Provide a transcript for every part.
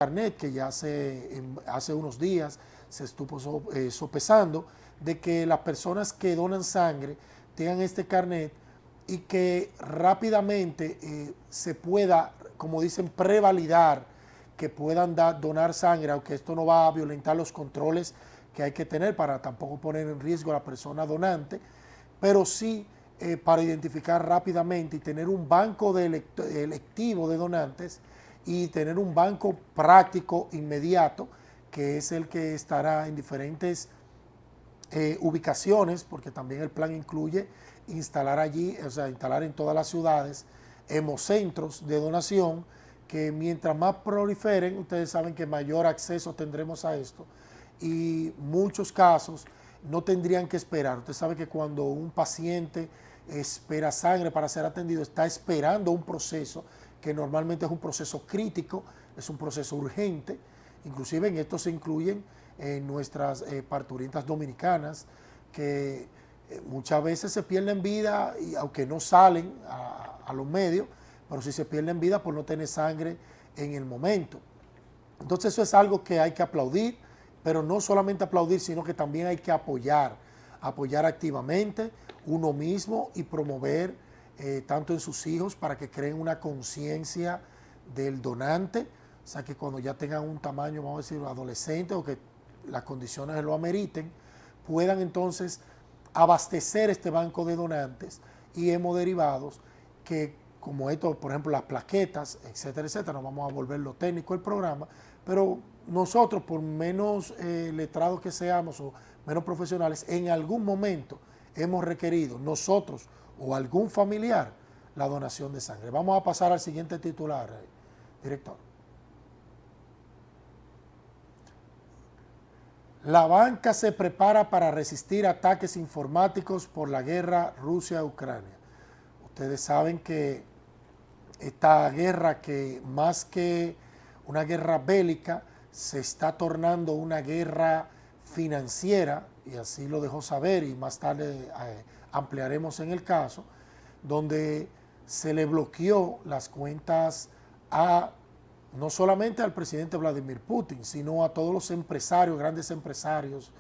carnet que ya hace unos días se estuvo sopesando de que las personas que donan sangre tengan este carnet y que rápidamente se pueda, como dicen, prevalidar que puedan donar sangre, aunque esto no va a violentar los controles que hay que tener para tampoco poner en riesgo a la persona donante, pero sí para identificar rápidamente y tener un banco electivo de donantes y tener un banco práctico inmediato, que es el que estará en diferentes ubicaciones, porque también el plan incluye instalar allí, o sea, instalar en todas las ciudades hemocentros de donación, que mientras más proliferen, ustedes saben que mayor acceso tendremos a esto, y muchos casos no tendrían que esperar. Usted sabe que cuando un paciente espera sangre para ser atendido, está esperando un proceso que normalmente es un proceso crítico, es un proceso urgente. Inclusive en esto se incluyen nuestras parturientas dominicanas, que muchas veces se pierden vida, y aunque no salen a los medios, pero sí se pierden vida por no tener sangre en el momento. Entonces eso es algo que hay que aplaudir, pero no solamente aplaudir, sino que también hay que apoyar activamente uno mismo y promover tanto en sus hijos para que creen una conciencia del donante, o sea que cuando ya tengan un tamaño, vamos a decir, adolescente o que las condiciones lo ameriten, puedan entonces abastecer este banco de donantes y hemoderivados que, como esto, por ejemplo, las plaquetas, etcétera, etcétera, no vamos a volver lo técnico el programa, pero nosotros, por menos letrados que seamos o menos profesionales, en algún momento hemos requerido nosotros o algún familiar la donación de sangre. Vamos a pasar al siguiente titular, director. La banca se prepara para resistir ataques informáticos por la guerra Rusia-Ucrania. Ustedes saben que esta guerra, que más que una guerra bélica, se está tornando una guerra financiera, y así lo dejó saber, y más tarde ampliaremos en el caso, donde se le bloqueó las cuentas no solamente al presidente Vladimir Putin, sino a todos los empresarios, grandes empresarios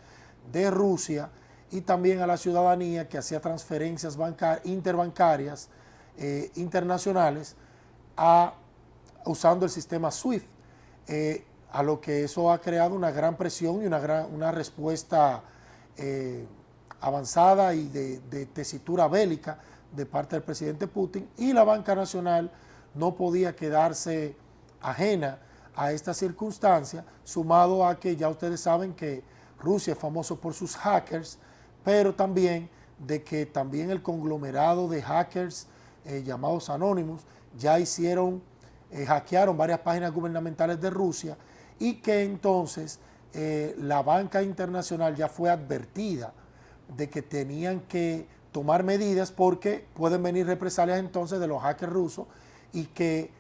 de Rusia, y también a la ciudadanía que hacía transferencias interbancarias internacionales usando el sistema SWIFT, a lo que eso ha creado una gran presión y una respuesta avanzada y de tesitura bélica de parte del presidente Putin, y la banca nacional no podía quedarse ajena a esta circunstancia, sumado a que ya ustedes saben que Rusia es famoso por sus hackers, pero también de que también el conglomerado de hackers llamados Anonymous ya hackearon varias páginas gubernamentales de Rusia, y que entonces la banca internacional ya fue advertida de que tenían que tomar medidas porque pueden venir represalias entonces de los hackers rusos y que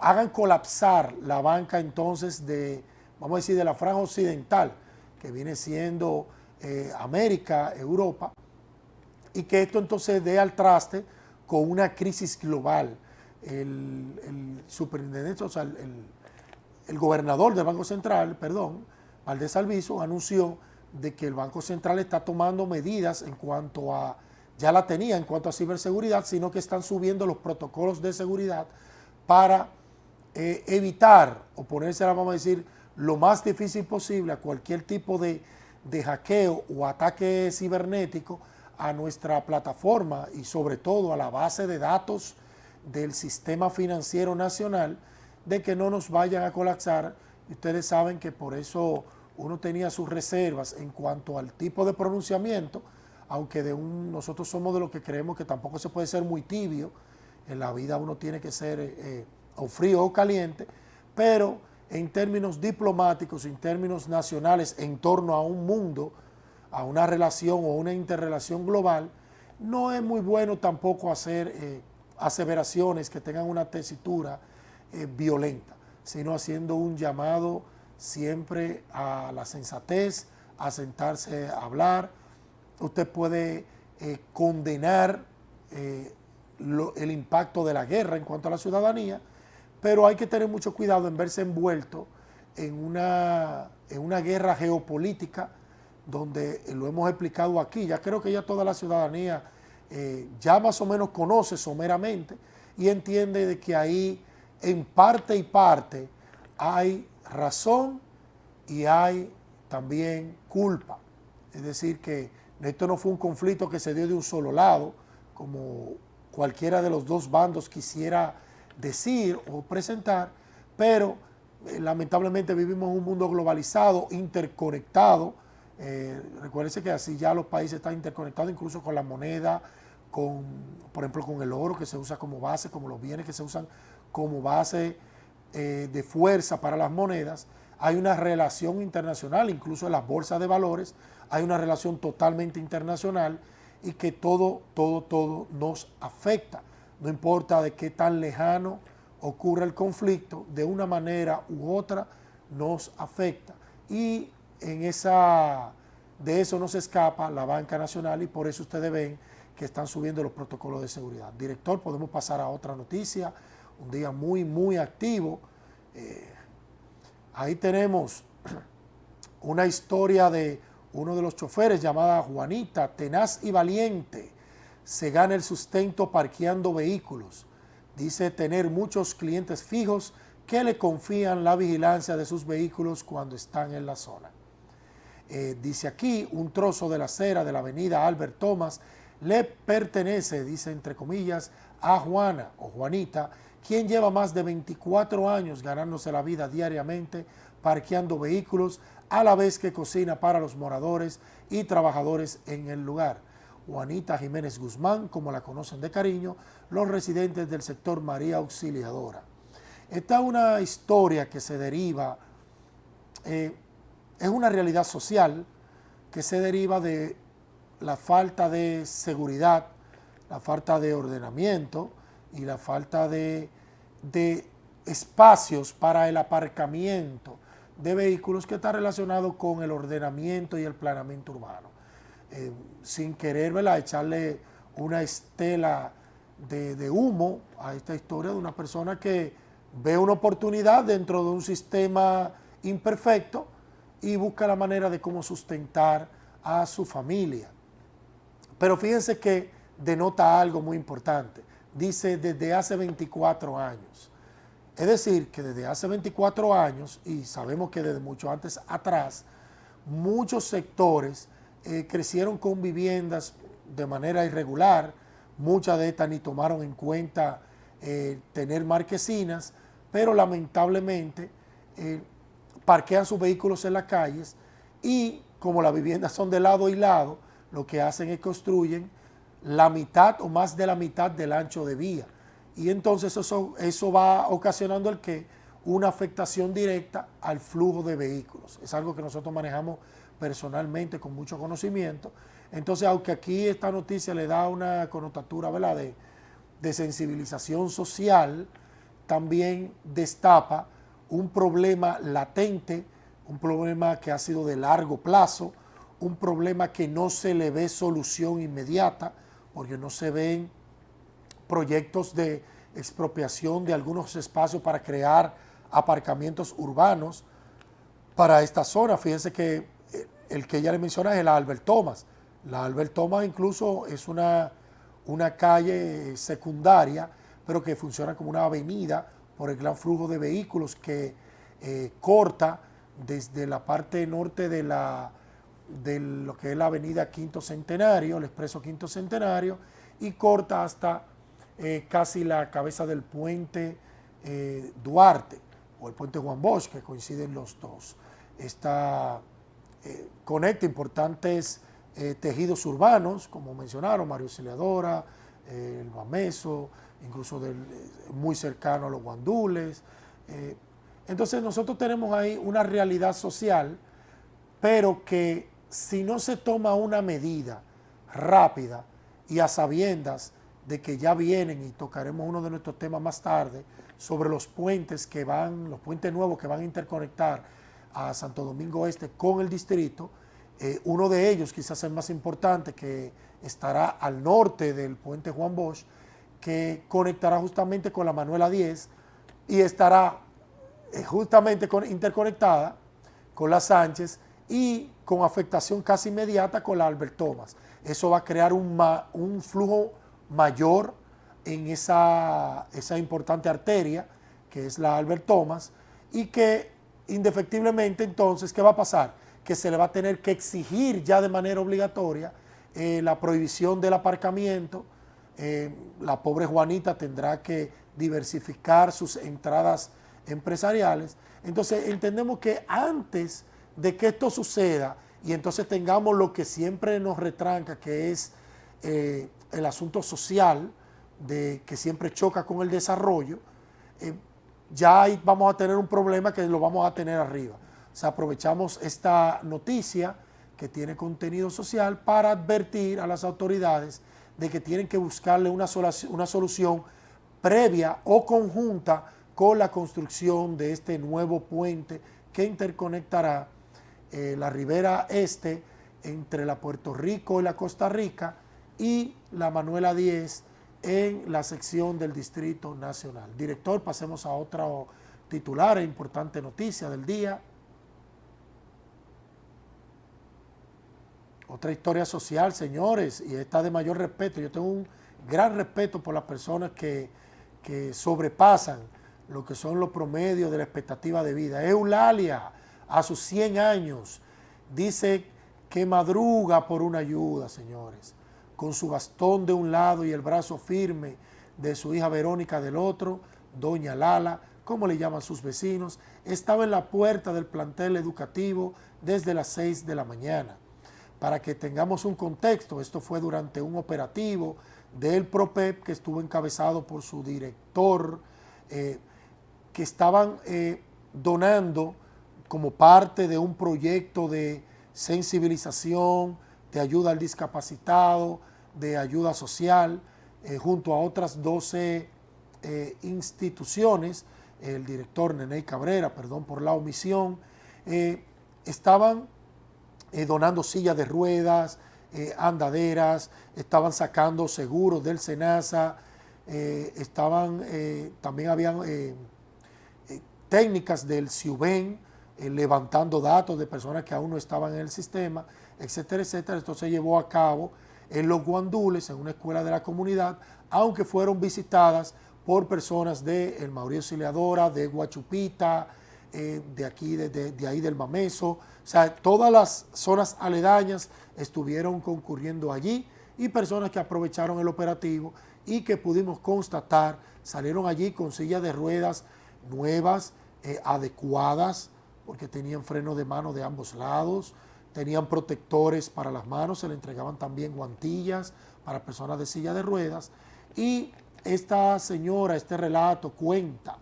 hagan colapsar la banca entonces vamos a decir, de la franja occidental, que viene siendo América, Europa, y que esto entonces dé al traste con una crisis global. El superintendente, o sea, el gobernador del Banco Central, Valdés Alviso, anunció de que el Banco Central está tomando medidas en cuanto a, ya la tenía en cuanto a ciberseguridad, sino que están subiendo los protocolos de seguridad para evitar o ponérsela, vamos a decir, lo más difícil posible a cualquier tipo de hackeo o ataque cibernético a nuestra plataforma y sobre todo a la base de datos del sistema financiero nacional, de que no nos vayan a colapsar. Y ustedes saben que por eso uno tenía sus reservas en cuanto al tipo de pronunciamiento, aunque nosotros somos de los que creemos que tampoco se puede ser muy tibio, en la vida uno tiene que ser o frío o caliente, pero en términos diplomáticos, en términos nacionales, en torno a un mundo, a una relación o una interrelación global, no es muy bueno tampoco hacer aseveraciones que tengan una tesitura violenta, sino haciendo un llamado siempre a la sensatez, a sentarse a hablar. Usted puede condenar el impacto de la guerra en cuanto a la ciudadanía, pero hay que tener mucho cuidado en verse envuelto en una guerra geopolítica donde lo hemos explicado aquí. Ya creo que ya toda la ciudadanía ya más o menos conoce someramente y entiende de que ahí en parte y parte hay razón y hay también culpa. Es decir, que esto no fue un conflicto que se dio de un solo lado, como cualquiera de los dos bandos quisiera decir o presentar, pero lamentablemente vivimos en un mundo globalizado, interconectado. Recuérdense que así ya los países están interconectados, incluso con la moneda, por ejemplo, con el oro que se usa como base, como los bienes que se usan como base de fuerza para las monedas. Hay una relación internacional, incluso en las bolsas de valores, hay una relación totalmente internacional y que todo nos afecta. No importa de qué tan lejano ocurra el conflicto, de una manera u otra nos afecta. Y de eso no se escapa la banca nacional y por eso ustedes ven que están subiendo los protocolos de seguridad. Director, podemos pasar a otra noticia, un día muy activo. Ahí tenemos una historia de uno de los choferes llamada Juanita, tenaz y valiente, se gana el sustento parqueando vehículos. Dice tener muchos clientes fijos que le confían la vigilancia de sus vehículos cuando están en la zona. Dice aquí, un trozo de la acera de la avenida Albert Thomas le pertenece, dice entre comillas, a Juana o Juanita, quien lleva más de 24 años ganándose la vida diariamente parqueando vehículos a la vez que cocina para los moradores y trabajadores en el lugar. Juanita Jiménez Guzmán, como la conocen de cariño, los residentes del sector María Auxiliadora. Esta es una historia que se deriva, es una realidad social que se deriva de la falta de seguridad, la falta de ordenamiento y la falta de espacios para el aparcamiento de vehículos que está relacionado con el ordenamiento y el planeamiento urbano. Sin querer, ¿verdad?, echarle una estela de humo a esta historia de una persona que ve una oportunidad dentro de un sistema imperfecto y busca la manera de cómo sustentar a su familia. Pero fíjense que denota algo muy importante. Dice desde hace 24 años. Es decir, que desde hace 24 años, y sabemos que desde mucho antes atrás, muchos sectores crecieron con viviendas de manera irregular. Muchas de estas ni tomaron en cuenta tener marquesinas, pero lamentablemente parquean sus vehículos en las calles y como las viviendas son de lado y lado, lo que hacen es construyen la mitad o más de la mitad del ancho de vía. Y entonces eso va ocasionando una afectación directa al flujo de vehículos. Es algo que nosotros manejamos personalmente con mucho conocimiento. Entonces, aunque aquí esta noticia le da una connotatura, ¿verdad?, de sensibilización social, también destapa un problema latente, un problema que ha sido de largo plazo, un problema que no se le ve solución inmediata, porque no se ven proyectos de expropiación de algunos espacios para crear aparcamientos urbanos para esta zona. Fíjense que el que ella le menciona es la Albert Thomas. La Albert Thomas incluso es una calle secundaria, pero que funciona como una avenida por el gran flujo de vehículos que corta desde la parte norte de lo que es la avenida Quinto Centenario, el expreso Quinto Centenario, y corta hasta casi la cabeza del puente Duarte o el puente Juan Bosch, que coinciden los dos. Conecta importantes tejidos urbanos, como mencionaron, María Auxiliadora, el Bameso, incluso muy cercano a los Guandules. Entonces nosotros tenemos ahí una realidad social, pero que si no se toma una medida rápida y a sabiendas de que ya vienen, y tocaremos uno de nuestros temas más tarde, sobre los puentes los puentes nuevos que van a interconectar a Santo Domingo Este con el distrito. Uno de ellos, quizás el más importante, que estará al norte del puente Juan Bosch, que conectará justamente con la Manuela 10, y estará justamente interconectada con la Sánchez y con afectación casi inmediata con la Albert Thomas. Eso va a crear un flujo mayor en esa importante arteria que es la Albert Thomas, y que indefectiblemente entonces, ¿qué va a pasar? Que se le va a tener que exigir ya de manera obligatoria la prohibición del aparcamiento. La pobre Juanita tendrá que diversificar sus entradas empresariales. Entonces entendemos que antes de que esto suceda y entonces tengamos lo que siempre nos retranca, que es el asunto social, que siempre choca con el desarrollo, ya ahí vamos a tener un problema que lo vamos a tener arriba. O sea, aprovechamos esta noticia que tiene contenido social para advertir a las autoridades de que tienen que buscarle una solución previa o conjunta con la construcción de este nuevo puente que interconectará la ribera este entre la Puerto Rico y la Costa Rica y la Manuela 10 en la sección del Distrito Nacional. Director, pasemos a otro titular e importante noticia del día. Otra historia social, señores, y esta de mayor respeto. Yo tengo un gran respeto por las personas que sobrepasan lo que son los promedios de la expectativa de vida. Eulalia, a sus 100 años, dice que madruga por una ayuda, señores, con su bastón de un lado y el brazo firme de su hija Verónica del otro. Doña Lala, como le llaman sus vecinos, estaba en la puerta del plantel educativo desde las 6 de la mañana. Para que tengamos un contexto, esto fue durante un operativo del PROPEP que estuvo encabezado por su director, que estaban donando como parte de un proyecto de sensibilización, de ayuda al discapacitado, de ayuda social, junto a otras 12 instituciones. El director Neney Cabrera, perdón por la omisión, estaban donando sillas de ruedas, andaderas, estaban sacando seguros del SENASA, también habían técnicas del CIUBEN, levantando datos de personas que aún no estaban en el sistema, etcétera, etcétera. Esto se llevó a cabo en Los Guandules, en una escuela de la comunidad, aunque fueron visitadas por personas de El Mauricio Auxiliadora, de Guachupita, de aquí, de ahí del Mameso. O sea, todas las zonas aledañas estuvieron concurriendo allí y personas que aprovecharon el operativo y que pudimos constatar salieron allí con sillas de ruedas nuevas, adecuadas, porque tenían freno de mano de ambos lados, tenían protectores para las manos, se le entregaban también guantillas para personas de silla de ruedas. Y esta señora, este relato cuenta,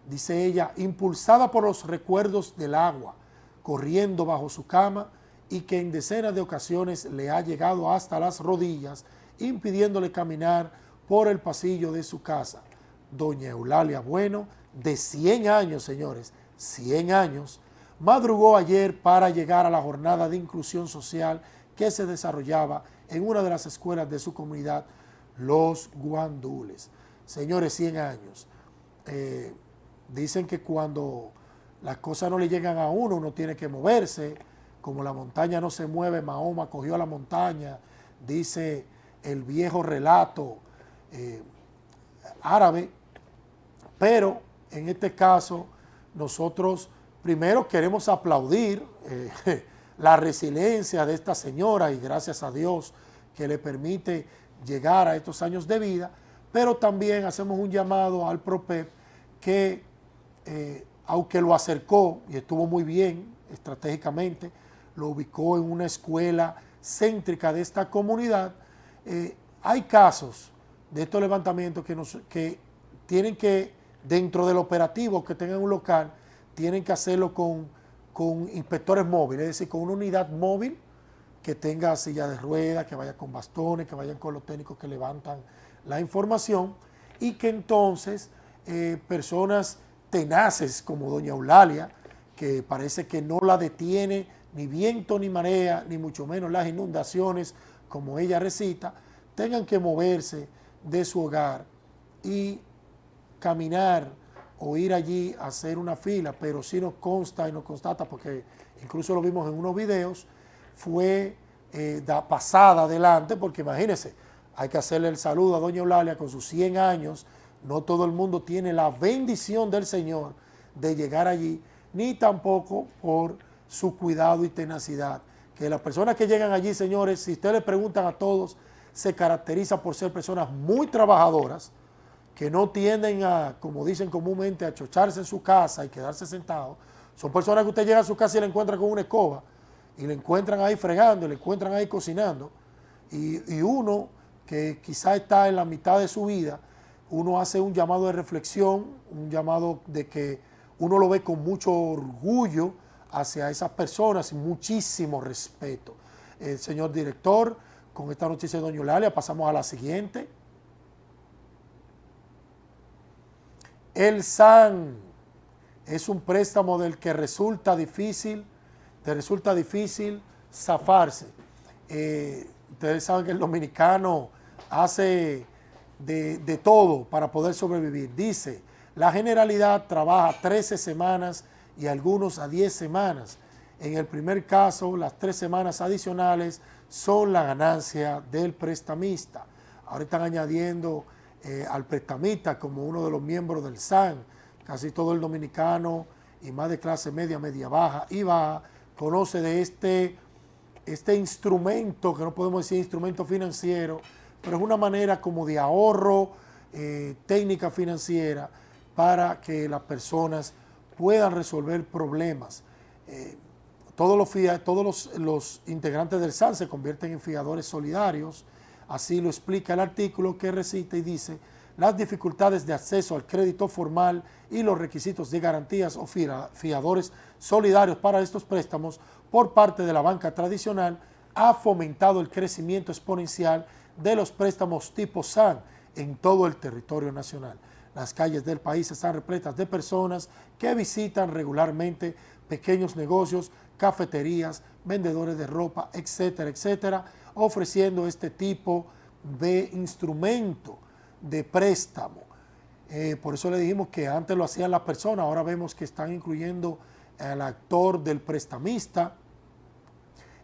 dice ella, impulsada por los recuerdos del agua, corriendo bajo su cama y que en decenas de ocasiones le ha llegado hasta las rodillas, impidiéndole caminar por el pasillo de su casa. Doña Eulalia Bueno, de 100 años, señores, 100 años, madrugó ayer para llegar a la jornada de inclusión social que se desarrollaba en una de las escuelas de su comunidad, Los Guandules. Señores, 100 años. Dicen que cuando las cosas no le llegan a uno, uno tiene que moverse. Como la montaña no se mueve, Mahoma cogió a la montaña, dice el viejo relato árabe. Pero en este caso, nosotros primero queremos aplaudir la resiliencia de esta señora y gracias a Dios que le permite llegar a estos años de vida, pero también hacemos un llamado al PROPEP que, aunque lo acercó y estuvo muy bien estratégicamente, lo ubicó en una escuela céntrica de esta comunidad, hay casos de estos levantamientos que tienen que, dentro del operativo que tengan un local, tienen que hacerlo con inspectores móviles, es decir, con una unidad móvil que tenga silla de ruedas, que vaya con bastones, que vayan con los técnicos que levantan la información y que entonces personas tenaces como doña Eulalia, que parece que no la detiene ni viento ni marea, ni mucho menos las inundaciones como ella recita, tengan que moverse de su hogar y caminar o ir allí a hacer una fila, pero sí nos consta y nos constata, porque incluso lo vimos en unos videos, fue pasada adelante, porque imagínense, hay que hacerle el saludo a doña Eulalia con sus 100 años, no todo el mundo tiene la bendición del Señor de llegar allí, ni tampoco por su cuidado y tenacidad. Que las personas que llegan allí, señores, si ustedes le preguntan a todos, se caracteriza por ser personas muy trabajadoras, que no tienden a, como dicen comúnmente, a chocharse en su casa y quedarse sentados. Son personas que usted llega a su casa y la encuentra con una escoba, y le encuentran ahí fregando, y le encuentran ahí cocinando, y uno que quizá está en la mitad de su vida, uno hace un llamado de reflexión, un llamado de que uno lo ve con mucho orgullo hacia esas personas y muchísimo respeto. Señor director, con esta noticia de doña Eulalia pasamos a la siguiente. El SAN es un préstamo del que resulta difícil zafarse. Ustedes saben que el dominicano hace de todo para poder sobrevivir. Dice, la Generalidad trabaja 13 semanas y algunos a 10 semanas. En el primer caso, las 3 semanas adicionales son la ganancia del prestamista. Ahora están añadiendo al prestamista como uno de los miembros del SAN. Casi todo el dominicano y más de clase media, media baja y baja conoce de este instrumento, que no podemos decir instrumento financiero, pero es una manera como de ahorro, técnica financiera, para que las personas puedan resolver problemas. Todos los integrantes del SAN se convierten en fiadores solidarios, así lo explica el artículo que recita y dice: las dificultades de acceso al crédito formal y los requisitos de garantías o fiadores solidarios para estos préstamos por parte de la banca tradicional ha fomentado el crecimiento exponencial de los préstamos tipo SAN en todo el territorio nacional. Las calles del país están repletas de personas que visitan regularmente pequeños negocios, cafeterías, vendedores de ropa, etcétera, etcétera, ofreciendo este tipo de instrumento de préstamo. Por eso le dijimos que antes lo hacían las personas, ahora vemos que están incluyendo al actor del prestamista.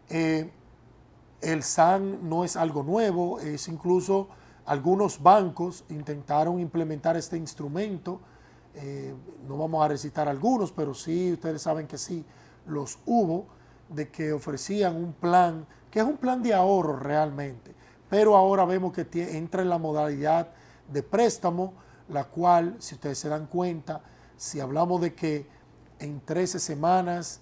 El SAN no es algo nuevo, es incluso algunos bancos intentaron implementar este instrumento. No vamos a recitar algunos, pero sí, ustedes saben que sí, los hubo, de que ofrecían un plan, que es un plan de ahorro realmente, pero ahora vemos que entra en la modalidad de préstamo, la cual, si ustedes se dan cuenta, si hablamos de que en 13 semanas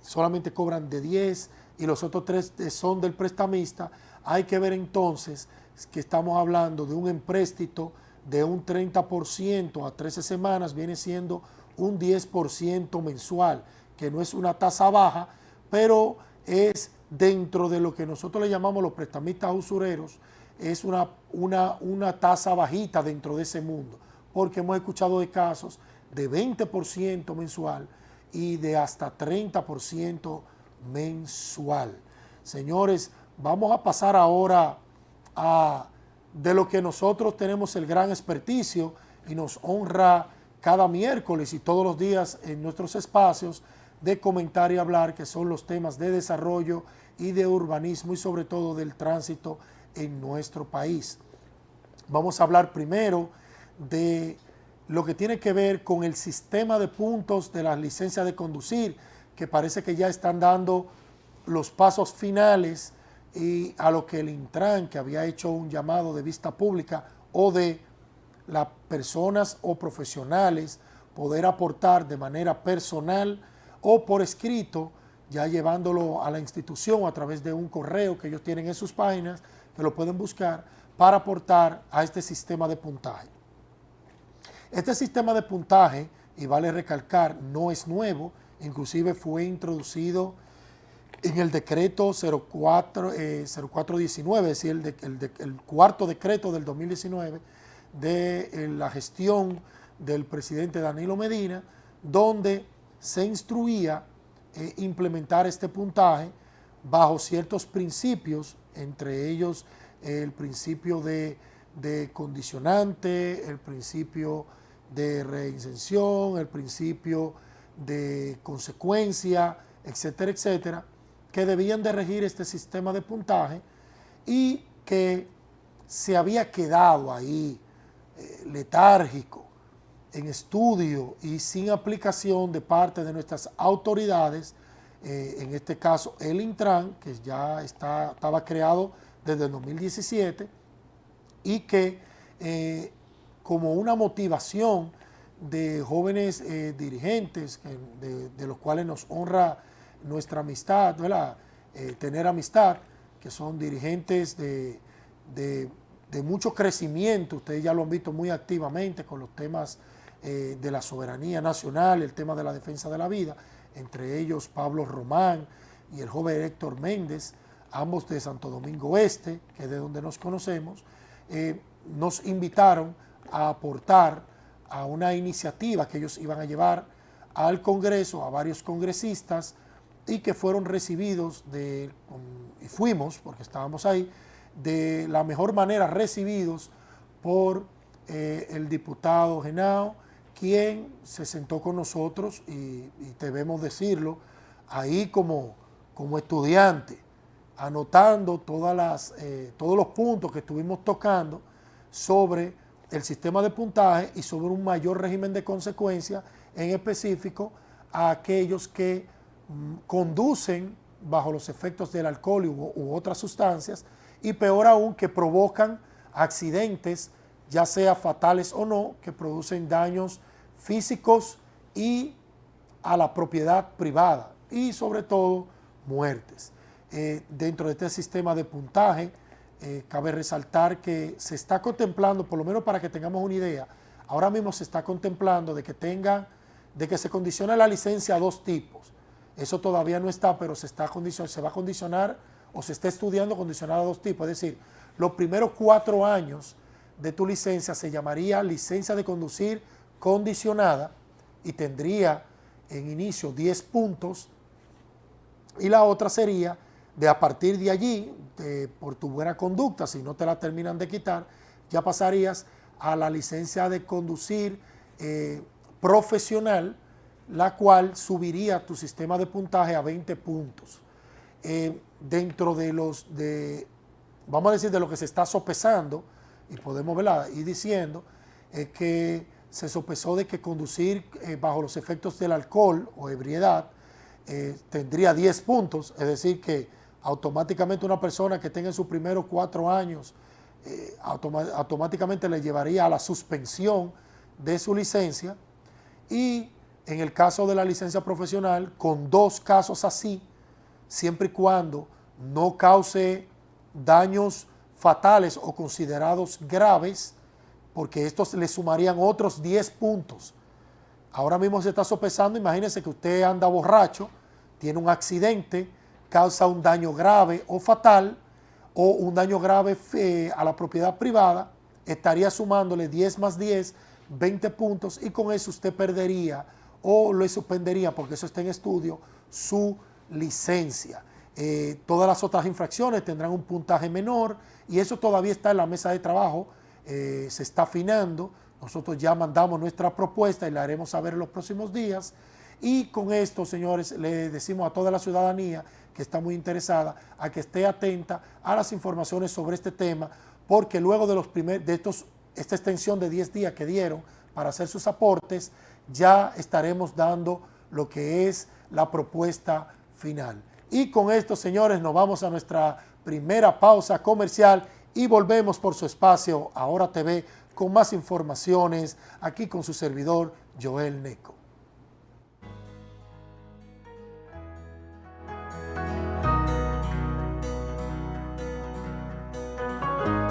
solamente cobran de 10 y los otros 3 son del prestamista, hay que ver entonces que estamos hablando de un empréstito de un 30% a 13 semanas, viene siendo un 10% mensual, que no es una tasa baja, pero es dentro de lo que nosotros le llamamos los prestamistas usureros, es una tasa bajita dentro de ese mundo, porque hemos escuchado de casos de 20% mensual y de hasta 30% mensual. Señores, vamos a pasar ahora de lo que nosotros tenemos el gran experticio y nos honra cada miércoles y todos los días en nuestros espacios de comentar y hablar, que son los temas de desarrollo y de urbanismo y sobre todo del tránsito en nuestro país. Vamos a hablar primero de lo que tiene que ver con el sistema de puntos de las licencias de conducir, que parece que ya están dando los pasos finales, y a lo que el Intran, que había hecho un llamado de vista pública o de las personas o profesionales poder aportar de manera personal o por escrito, ya llevándolo a la institución a través de un correo que ellos tienen en sus páginas, que lo pueden buscar, para aportar a este sistema de puntaje. Este sistema de puntaje, y vale recalcar, no es nuevo, inclusive fue introducido en el decreto 0419, es decir, el cuarto decreto del 2019 de la gestión del presidente Danilo Medina, donde se instruía implementar este puntaje bajo ciertos principios, entre ellos el principio de condicionante, el principio de reinserción, el principio de consecuencia, etcétera, etcétera, que debían de regir este sistema de puntaje y que se había quedado ahí letárgico, en estudio y sin aplicación de parte de nuestras autoridades, en este caso el Intran, que ya estaba creado desde el 2017 y que como una motivación de jóvenes dirigentes de los cuales nos honra nuestra amistad, ¿verdad? Tener amistad, que son dirigentes de mucho crecimiento. Ustedes ya lo han visto muy activamente con los temas de la soberanía nacional, el tema de la defensa de la vida, entre ellos Pablo Román y el joven Héctor Méndez, ambos de Santo Domingo Este, que es de donde nos conocemos, nos invitaron a aportar a una iniciativa que ellos iban a llevar al Congreso, a varios congresistas, y que fueron recibidos, y fuimos, porque estábamos ahí, de la mejor manera recibidos por el diputado Genao, quien se sentó con nosotros, y debemos decirlo, ahí como estudiante, anotando todos los puntos que estuvimos tocando sobre el sistema de puntaje y sobre un mayor régimen de consecuencia, en específico a aquellos que conducen bajo los efectos del alcohol u otras sustancias, y peor aún, que provocan accidentes, ya sea fatales o no, que producen daños físicos y a la propiedad privada, y sobre todo muertes. Dentro de este sistema de puntaje, cabe resaltar que se está contemplando, por lo menos para que tengamos una idea, ahora mismo se está contemplando de que se condicione la licencia a dos tipos. Eso todavía no está, pero se va a condicionar, o se está estudiando condicionar a dos tipos. Es decir, los primeros 4 años de tu licencia se llamaría licencia de conducir condicionada y tendría en inicio 10 puntos, y la otra sería de a partir de allí, por tu buena conducta, si no te la terminan de quitar, ya pasarías a la licencia de conducir profesional, la cual subiría tu sistema de puntaje a 20 puntos. Dentro vamos a decir, de lo que se está sopesando, y podemos verla y diciendo, que se sopesó de que conducir bajo los efectos del alcohol o ebriedad tendría 10 puntos, es decir, que automáticamente una persona que tenga en sus primeros 4 años, automáticamente le llevaría a la suspensión de su licencia. Y en el caso de la licencia profesional, con 2 casos así, siempre y cuando no cause daños fatales o considerados graves, porque estos le sumarían otros 10 puntos. Ahora mismo se está sopesando, imagínense que usted anda borracho, tiene un accidente, causa un daño grave o fatal, o un daño grave a la propiedad privada, estaría sumándole 10 más 10, 20 puntos, y con eso usted perdería o le suspendería, porque eso está en estudio, su licencia. Todas las otras infracciones tendrán un puntaje menor, y eso todavía está en la mesa de trabajo, se está afinando. Nosotros ya mandamos nuestra propuesta y la haremos saber en los próximos días. Y con esto, señores, le decimos a toda la ciudadanía que está muy interesada a que esté atenta a las informaciones sobre este tema, porque luego de esta extensión de 10 días que dieron para hacer sus aportes, ya estaremos dando lo que es la propuesta final. Y con esto, señores, nos vamos a nuestra primera pausa comercial y volvemos por su espacio Ahora TV con más informaciones, aquí con su servidor Joel Neco.